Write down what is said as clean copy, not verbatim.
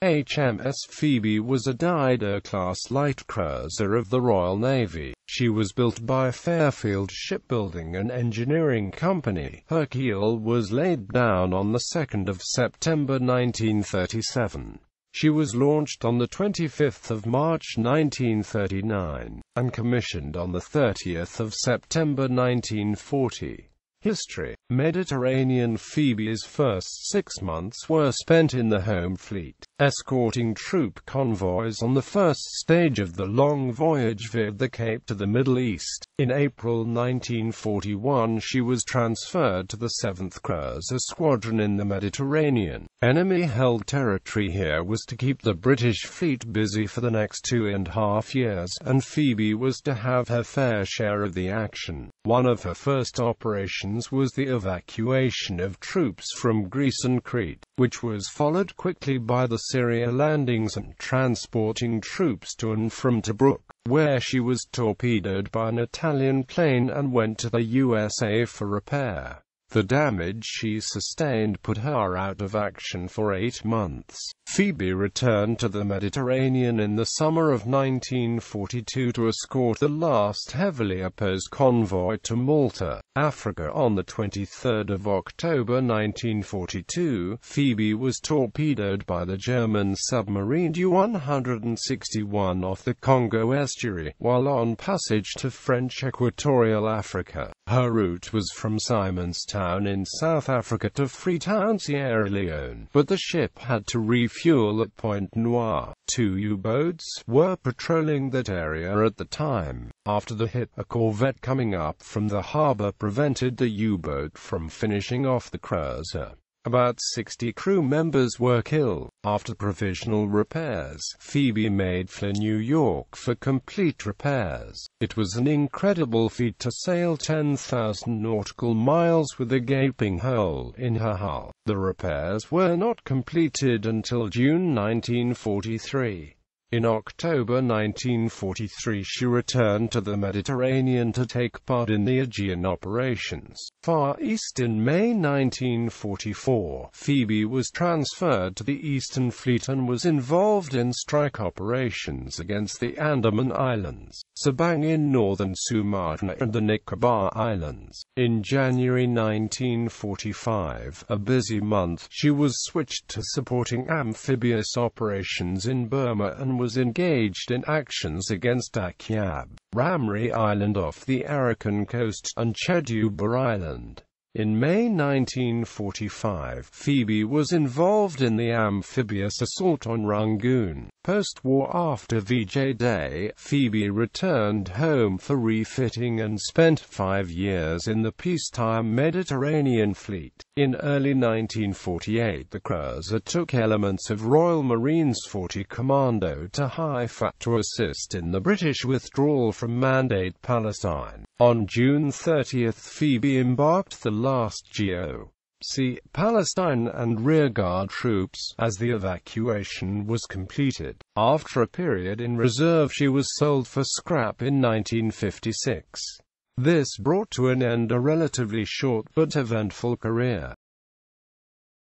HMS Phoebe was a Dido-class light cruiser of the Royal Navy. She was built by Fairfield Shipbuilding and Engineering Company. Her keel was laid down on the 2nd of September 1937. She was launched on the 25th of March 1939, and commissioned on the 30th of September 1940. History. Mediterranean. Phoebe's first 6 months were spent in the home fleet, escorting troop convoys on the first stage of the long voyage via the Cape to the Middle East. In April 1941 she was transferred to the 7th Cruiser Squadron in the Mediterranean. Enemy-held territory here was to keep the British fleet busy for the next 2.5 years, and Phoebe was to have her fair share of the action. One of her first operations was the evacuation of troops from Greece and Crete, which was followed quickly by the Syria landings and transporting troops to and from Tobruk, where she was torpedoed by an Italian plane and went to the USA for repair. The damage she sustained put her out of action for 8 months. Phoebe returned to the Mediterranean in the summer of 1942 to escort the last heavily opposed convoy to Malta, Africa. On the 23rd of October 1942, Phoebe was torpedoed by the German submarine U-161 off the Congo estuary, while on passage to French Equatorial Africa. Her route was from Simonstown in South Africa to Freetown, Sierra Leone, but the ship had to refuel at Point Noir. 2 U-boats were patrolling that area at the time. After the hit, a corvette coming up from the harbor prevented the U-boat from finishing off the cruiser. About 60 crew members were killed. After provisional repairs, Phoebe made for New York for complete repairs. It was an incredible feat to sail 10,000 nautical miles with a gaping hole in her hull. The repairs were not completed until June 1943. In October 1943 she returned to the Mediterranean to take part in the Aegean operations. Far East. In May 1944, Phoebe was transferred to the Eastern Fleet and was involved in strike operations against the Andaman Islands, Sabang in northern Sumatra and the Nicobar Islands. In January 1945, a busy month, she was switched to supporting amphibious operations in Burma and was engaged in actions against Akyab, Ramri Island off the Arakan coast, and Cheduba Island. In May 1945, Phoebe was involved in the amphibious assault on Rangoon. Post-war. After VJ Day, Phoebe returned home for refitting and spent 5 years in the peacetime Mediterranean Fleet. In early 1948 the cruiser took elements of Royal Marines 40 Commando to Haifa to assist in the British withdrawal from Mandate Palestine. On June 30, Phoebe embarked the last GOC Palestine and rearguard troops, as the evacuation was completed. After a period in reserve she was sold for scrap in 1956. This brought to an end a relatively short but eventful career.